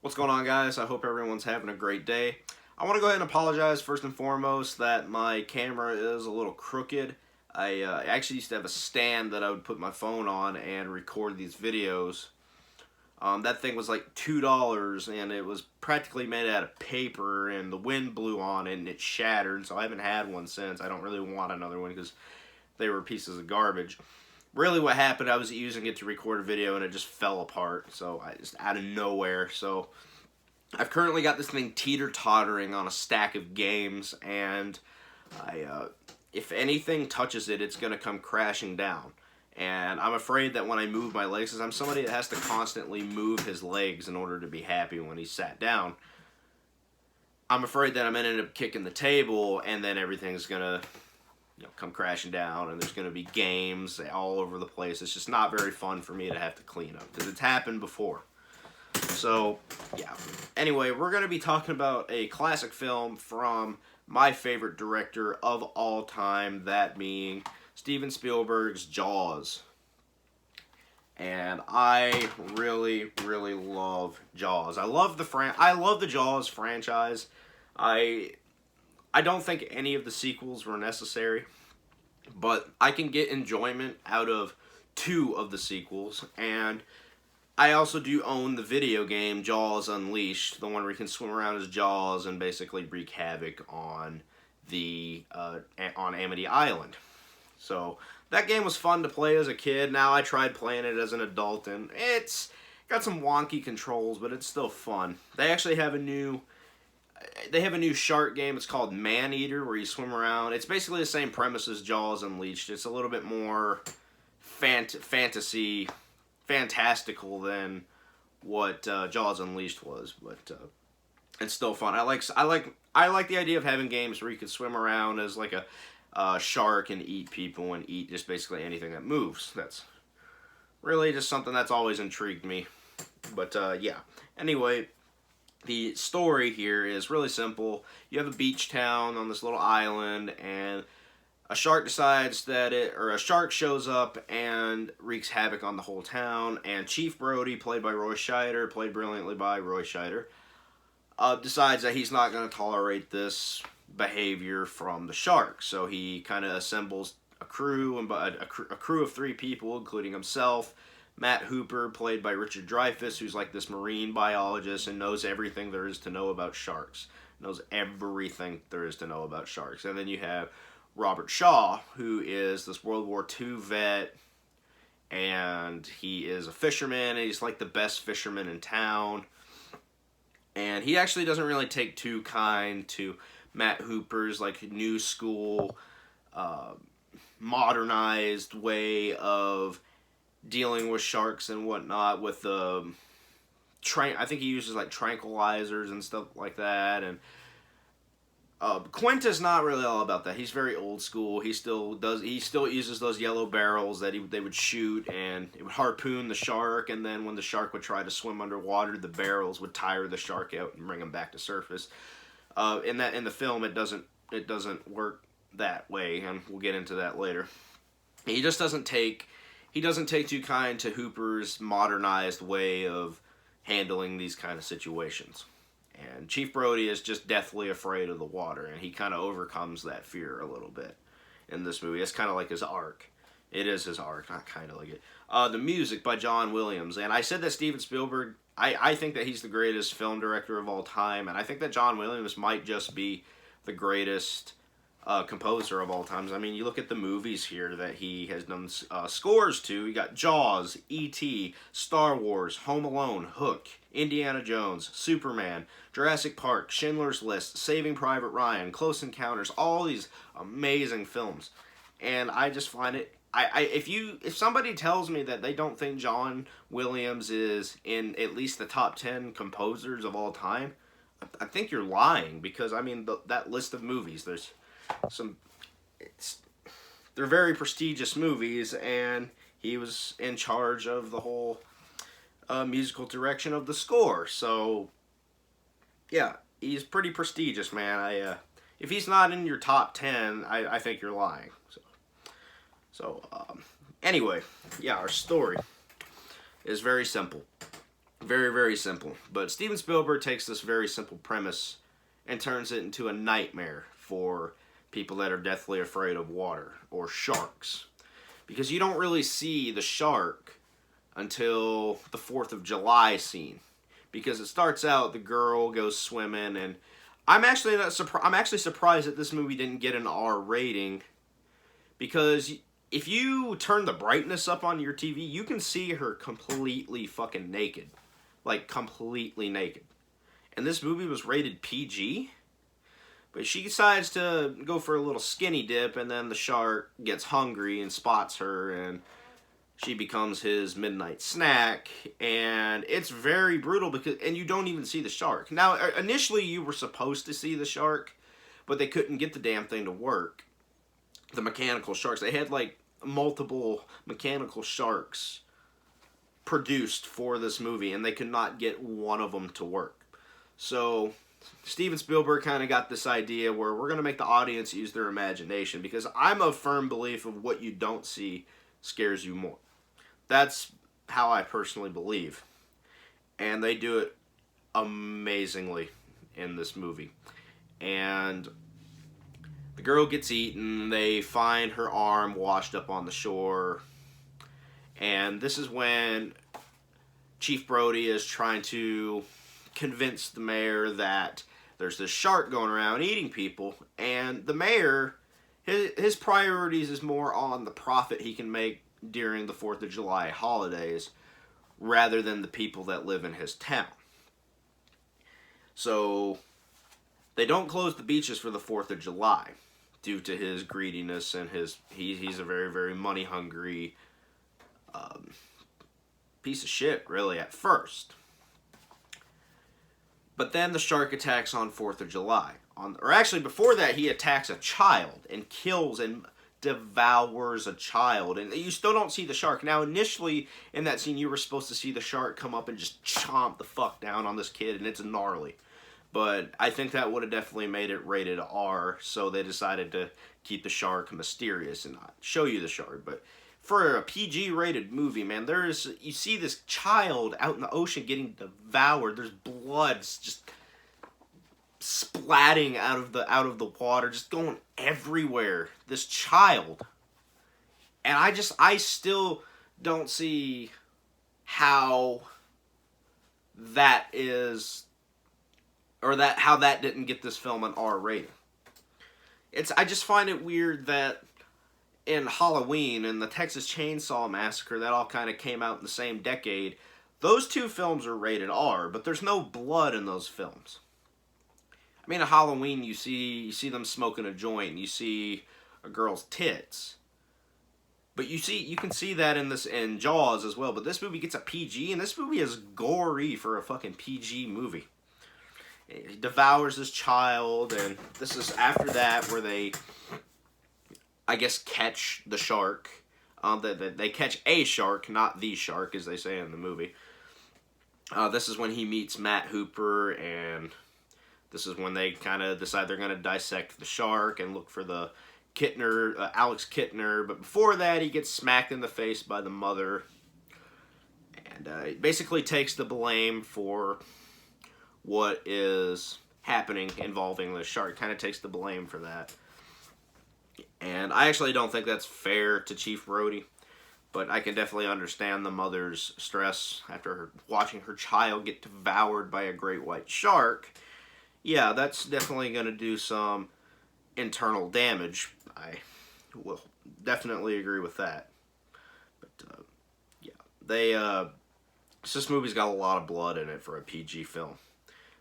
What's going on, guys? I hope everyone's having a great day. I want to go ahead and apologize first and foremost that my camera is a little crooked. I actually used to have a stand that I would put my phone on and record these videos. That thing was like $2 and it was practically made out of paper, and the wind blew on it and it shattered, so I haven't had one since. I don't really want another one because they were pieces of garbage. Really what happened, I was using it to record a video and it just fell apart, so I just out of nowhere. So I've currently got this thing teeter-tottering on a stack of games, and if anything touches it, it's going to come crashing down. And I'm afraid that when I move my legs, because I'm somebody that has to constantly move his legs in order to be happy when he's sat down, I'm afraid that I'm going to end up kicking the table, and then everything's going to come crashing down, and there's going to be games all over the place. It's just not very fun for me to have to clean up, because it's happened before. So, yeah. Anyway, we're going to be talking about a classic film from my favorite director of all time, that being Steven Spielberg's Jaws. And I really, really love Jaws. I love the Jaws franchise. I don't think any of the sequels were necessary, but I can get enjoyment out of 2 of the sequels, and I also do own the video game Jaws Unleashed, the one where you can swim around as Jaws and basically wreak havoc on on Amity Island. So that game was fun to play as a kid. Now I tried playing it as an adult, and it's got some wonky controls, but it's still fun. They actually have a new shark game. It's called Man-Eater, where you swim around. It's basically the same premise as Jaws Unleashed. It's a little bit more fantastical than what Jaws Unleashed was, but it's still fun. I like the idea of having games where you can swim around as like a shark and eat people and eat just basically anything that moves. That's really just something that's always intrigued me. But yeah. Anyway, the story here is really simple. You have a beach town on this little island, and a shark a shark shows up and wreaks havoc on the whole town, and Chief Brody, played by Roy Scheider, played brilliantly by Roy Scheider, decides that he's not going to tolerate this behavior from the shark. So he kind of assembles a crew of 3 people, including himself, Matt Hooper, played by Richard Dreyfuss, who's like this marine biologist and knows everything there is to know about sharks. Knows everything there is to know about sharks. And then you have Robert Shaw, who is this World War II vet, and he is a fisherman, and he's like the best fisherman in town. And he actually doesn't really take too kind to Matt Hooper's like new school, modernized way of dealing with sharks and whatnot, with the I think he uses like tranquilizers and stuff like that. And Quint is not really all about that. He's very old school. He still uses those yellow barrels that they would shoot, and it would harpoon the shark, and then when the shark would try to swim underwater, the barrels would tire the shark out and bring him back to surface. In the film, it doesn't work that way, and we'll get into that later. He doesn't take too kind to Hooper's modernized way of handling these kind of situations. And Chief Brody is just deathly afraid of the water, and he kind of overcomes that fear a little bit in this movie. It's kind of like his arc. It is his arc, not kind of like it. The music by John Williams. And I said that Steven Spielberg, I think that he's the greatest film director of all time, and I think that John Williams might just be the greatest composer of all times. I mean, you look at the movies here that he has done scores to. You got Jaws, E.T., Star Wars, Home Alone, Hook, Indiana Jones, Superman, Jurassic Park, Schindler's List, Saving Private Ryan, Close Encounters, all these amazing films. And I just find it, if somebody tells me that they don't think John Williams is in at least the top 10 composers of all time, I think you're lying, because I mean that list of movies, they're very prestigious movies, and he was in charge of the whole musical direction of the score. So yeah, he's pretty prestigious, man. If he's not in your top 10, I think you're lying. So anyway, yeah, our story is very simple. Very, very simple. But Steven Spielberg takes this very simple premise and turns it into a nightmare for people that are deathly afraid of water or sharks. Because you don't really see the shark until the 4th of July scene. Because it starts out, the girl goes swimming, and I'm actually surprised that this movie didn't get an R rating. Because if you turn the brightness up on your TV, you can see her completely fucking naked. Like, completely naked. And this movie was rated PG. But she decides to go for a little skinny dip, and then the shark gets hungry and spots her, and she becomes his midnight snack. And it's very brutal, and you don't even see the shark. Now, initially you were supposed to see the shark, but they couldn't get the damn thing to work. The mechanical sharks. They had, like, multiple mechanical sharks produced for this movie, and they could not get one of them to work. So Steven Spielberg kind of got this idea where we're going to make the audience use their imagination, because I'm a firm belief of what you don't see scares you more. That's how I personally believe. And they do it amazingly in this movie. And the girl gets eaten. They find her arm washed up on the shore. And this is when Chief Brody is trying to convince the mayor that there's this shark going around eating people. And the mayor, his priorities is more on the profit he can make during the 4th of July holidays rather than the people that live in his town. So they don't close the beaches for the 4th of July due to his greediness and he's a very, very money-hungry piece of shit, really, at first. But then the shark attacks on 4th of July. Or actually, before that, he attacks a child and kills and devours a child. And you still don't see the shark. Now, initially, in that scene, you were supposed to see the shark come up and just chomp the fuck down on this kid, and it's gnarly. But I think that would have definitely made it rated R, so they decided to keep the shark mysterious and not show you the shark. But for a PG-rated movie, man, you see this child out in the ocean getting devoured. There's blood just splatting out of the water, just going everywhere. This child. And I still don't see how that is, or how that didn't get this film an R rating. I just find it weird that in Halloween and the Texas Chainsaw Massacre, that all kind of came out in the same decade. Those two films are rated R, but there's no blood in those films. I mean, in Halloween, you see them smoking a joint, you see a girl's tits. But you can see that in Jaws as well. But this movie gets a PG, and this movie is gory for a fucking PG movie. He devours this child, and this is after that where they, I guess, catch the shark. They catch a shark, not the shark, as they say in the movie. This is when he meets Matt Hooper, and this is when they kind of decide they're going to dissect the shark and look for the Kittner, Alex Kittner. But before that, he gets smacked in the face by the mother, and he basically takes the blame for what is happening involving the shark. Kind of takes the blame for that. And I actually don't think that's fair to Chief Brody, but I can definitely understand the mother's stress after watching her child get devoured by a great white shark. Yeah, that's definitely going to do some internal damage. I will definitely agree with that. But, yeah. This movie's got a lot of blood in it for a PG film.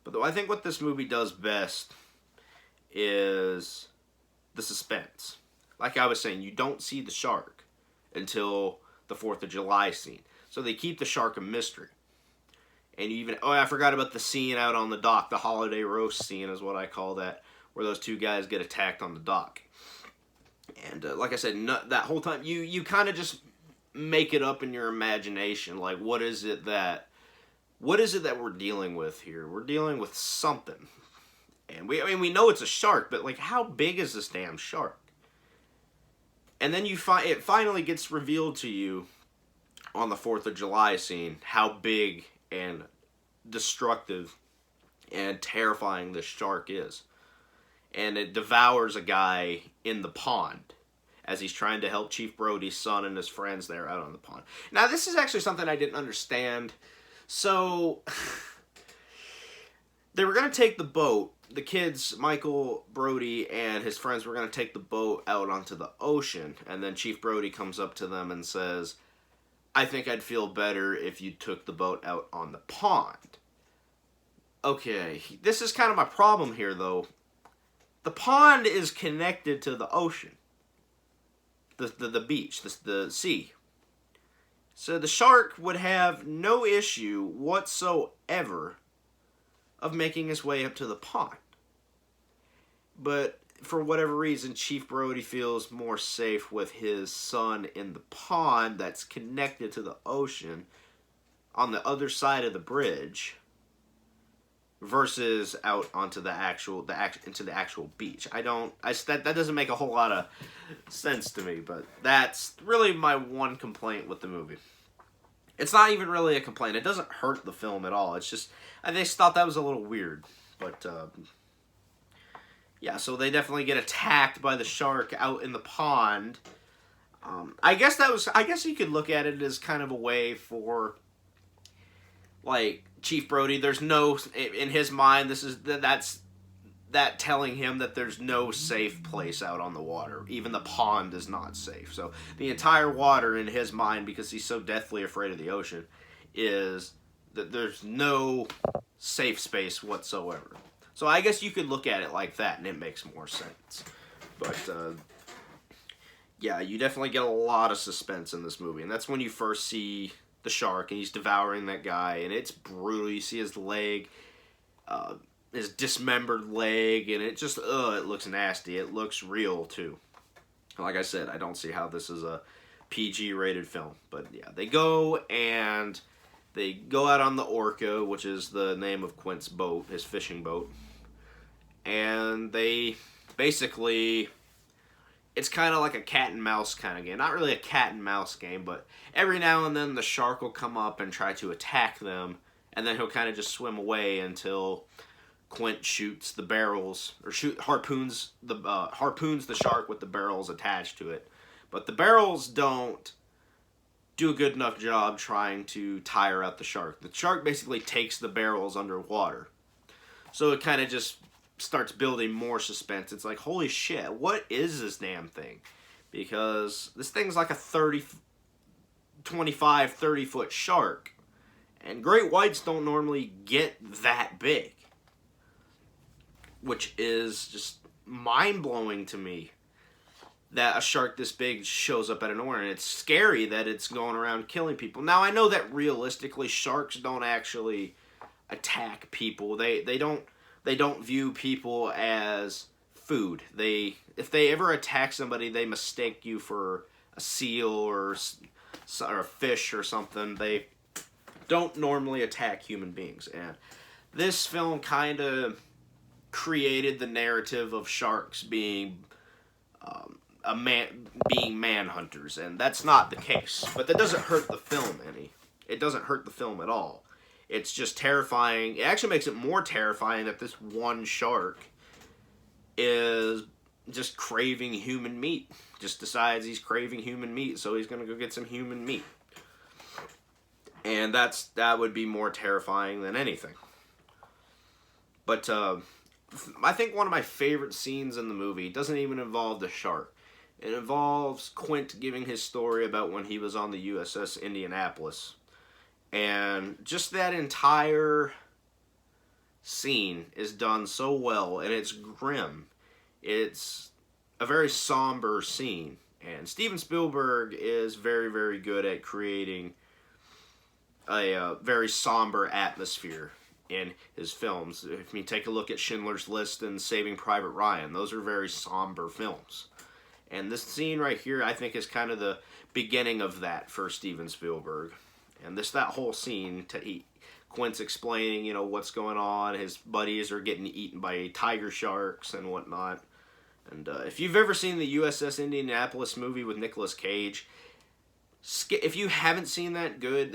But I think what this movie does best is the suspense. Like I was saying, you don't see the shark until the 4th of July scene. So they keep the shark a mystery. And I forgot about the scene out on the dock. The holiday roast scene is what I call that, where those two guys get attacked on the dock. And like I said, that whole time, you kind of just make it up in your imagination. Like, what is it that we're dealing with here? We're dealing with something. And we know it's a shark, but like, how big is this damn shark? And then it finally gets revealed to you on the 4th of July scene how big and destructive and terrifying this shark is. And it devours a guy in the pond as he's trying to help Chief Brody's son and his friends there out on the pond. Now, this is actually something I didn't understand. So, they were going to take the boat. The kids, Michael, Brody, and his friends were going to take the boat out onto the ocean. And then Chief Brody comes up to them and says, I think I'd feel better if you took the boat out on the pond. Okay, this is kind of my problem here, though. The pond is connected to the ocean. The beach, the sea. So the shark would have no issue whatsoever of making his way up to the pond. But for whatever reason, Chief Brody feels more safe with his son in the pond that's connected to the ocean on the other side of the bridge versus out onto the actual beach. That doesn't make a whole lot of sense to me, but that's really my one complaint with the movie. It's not even really a complaint. It doesn't hurt the film at all. It's just I just thought that was a little weird, but yeah, so they definitely get attacked by the shark out in the pond. I guess you could look at it as kind of a way for, like, Chief Brody. There's no, in his mind, that's telling him that there's no safe place out on the water. Even the pond is not safe. So the entire water in his mind, because he's so deathly afraid of the ocean, is that there's no safe space whatsoever. So I guess you could look at it like that, and it makes more sense. But, yeah, you definitely get a lot of suspense in this movie. And that's when you first see the shark, and he's devouring that guy, and it's brutal. You see his leg, his dismembered leg, and it just, it looks nasty. It looks real, too. Like I said, I don't see how this is a PG-rated film. But, yeah, they go, and they go out on the Orca, which is the name of Quint's boat, his fishing boat. And they basically, it's kind of like a cat and mouse kind of game. Not really a cat and mouse game, but every now and then the shark will come up and try to attack them, and then he'll kind of just swim away until Quint shoots the barrels, or harpoons the shark with the barrels attached to it. But the barrels don't do a good enough job trying to tire out the shark. The shark basically takes the barrels underwater. So it kind of just starts building more suspense. It's like, holy shit, what is this damn thing? Because this thing's like a 25, 30-foot shark. And great whites don't normally get that big. Which is just mind-blowing to me, that a shark this big shows up out of nowhere. And it's scary that it's going around killing people. Now, I know that realistically, sharks don't actually attack people. They don't view people as food. If they ever attack somebody, they mistake you for a seal or a fish or something. They don't normally attack human beings. And this film kind of created the narrative of sharks being manhunters, and that's not the case. But that doesn't hurt the film any. It doesn't hurt the film at all. It's just terrifying. It actually makes it more terrifying that this one shark is just craving human meat. Just decides he's craving human meat, so he's going to go get some human meat. And that would be more terrifying than anything. But I think one of my favorite scenes in the movie doesn't even involve the shark. It involves Quint giving his story about when he was on the USS Indianapolis. And just that entire scene is done so well, and it's grim. It's a very somber scene. And Steven Spielberg is very, very good at creating a very somber atmosphere in his films. If you take a look at Schindler's List and Saving Private Ryan, those are very somber films. And this scene right here, I think, is kind of the beginning of that for Steven Spielberg. And that whole scene, Quint's explaining, what's going on. His buddies are getting eaten by tiger sharks and whatnot. And if you've ever seen the USS Indianapolis movie with Nicolas Cage, If you haven't seen that, good.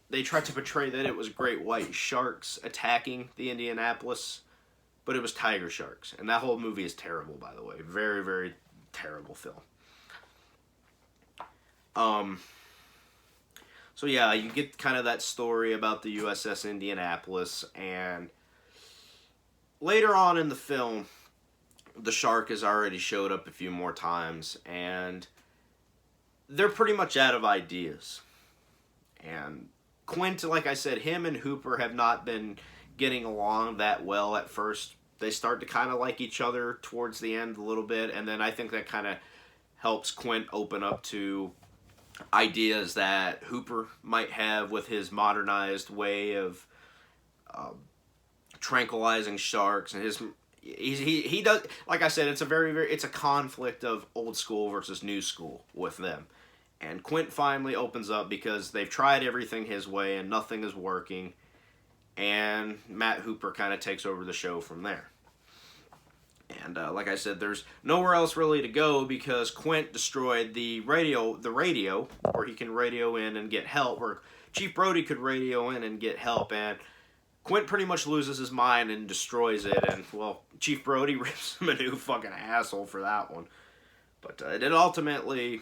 They tried to portray that it was great white sharks attacking the Indianapolis, but it was tiger sharks. And that whole movie is terrible, by the way. Very, very terrible film. So yeah, you get kind of that story about the USS Indianapolis, and later on in the film, the shark has already showed up a few more times, and they're pretty much out of ideas. And Quint, like I said, him and Hooper have not been getting along that well at first. They start to kind of like each other towards the end a little bit, and then I think that kind of helps Quint open up to ideas that Hooper might have with his modernized way of tranquilizing sharks, and he does, like I said, it's a conflict of old school versus new school with them. And Quint finally opens up because they've tried everything his way and nothing is working, and Matt Hooper kind of takes over the show from there. And like I said, there's nowhere else really to go because Quint destroyed the radio where he can radio in and get help, where Chief Brody could radio in and get help, and Quint pretty much loses his mind and destroys it, and, well, Chief Brody rips him a new fucking asshole for that one. But it ultimately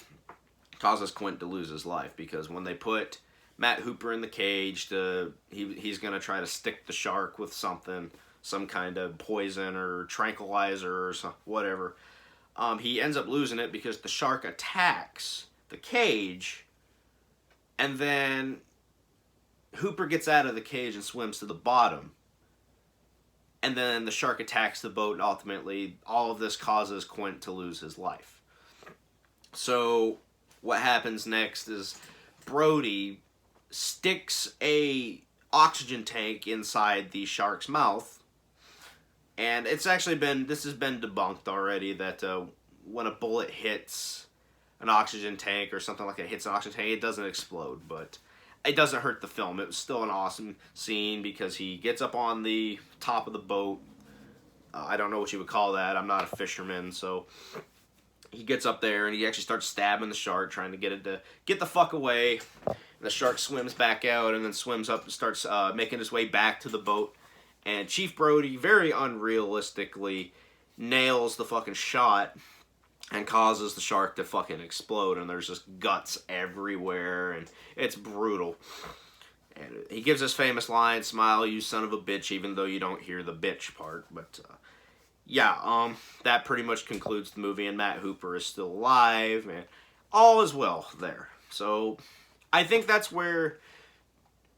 causes Quint to lose his life, because when they put Matt Hooper in the cage, he's going to try to stick the shark with something, some kind of poison or tranquilizer or whatever. He ends up losing it because the shark attacks the cage, and then Hooper gets out of the cage and swims to the bottom. And then the shark attacks the boat, and ultimately all of this causes Quint to lose his life. So what happens next is Brody sticks a oxygen tank inside the shark's mouth. And this has been debunked already, that when a bullet hits an oxygen tank or something like that, hits an oxygen tank, it doesn't explode, but it doesn't hurt the film. It was still an awesome scene because he gets up on the top of the boat. I don't know what you would call that. I'm not a fisherman, so he gets up there and he actually starts stabbing the shark, trying to get it to get the fuck away. And the shark swims back out and then swims up and starts making his way back to the boat. And Chief Brody very unrealistically nails the fucking shot and causes the shark to fucking explode, and there's just guts everywhere, and it's brutal. And he gives his famous line, "Smile, you son of a bitch," even though you don't hear the bitch part. But yeah, that pretty much concludes the movie, and Matt Hooper is still alive, and all is well there. So I think that's where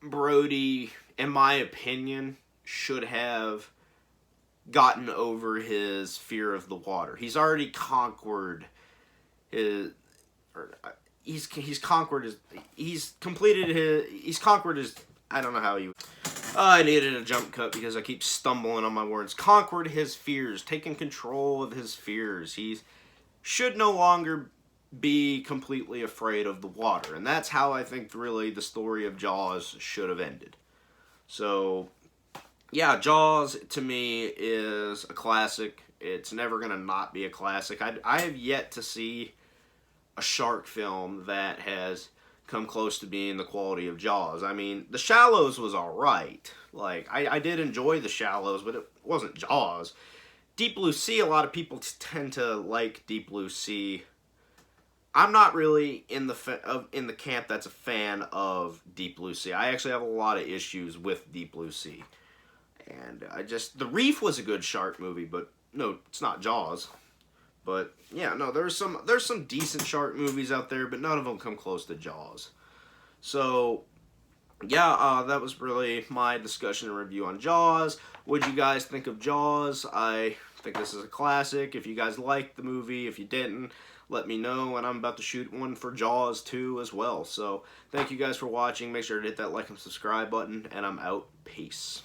Brody, in my opinion, should have gotten over his fear of the water. He's already conquered his, he's conquered his, I don't know how you, I needed a jump cut because I keep stumbling on my words. Conquered his fears, taken control of his fears. He should no longer be completely afraid of the water. And that's how I think really the story of Jaws should have ended. So yeah, Jaws, to me, is a classic. It's never going to not be a classic. I have yet to see a shark film that has come close to being the quality of Jaws. I mean, The Shallows was alright. Like, I did enjoy The Shallows, but it wasn't Jaws. Deep Blue Sea, a lot of people tend to like Deep Blue Sea. I'm not really in the camp that's a fan of Deep Blue Sea. I actually have a lot of issues with Deep Blue Sea. And The Reef was a good shark movie, but no, it's not Jaws. But yeah, no, there's some decent shark movies out there, but none of them come close to Jaws. So yeah, that was really my discussion and review on Jaws. What did you guys think of Jaws? I think this is a classic. If you guys liked the movie, if you didn't, let me know, and I'm about to shoot one for Jaws 2 as well. So thank you guys for watching. Make sure to hit that like and subscribe button, and I'm out. Peace.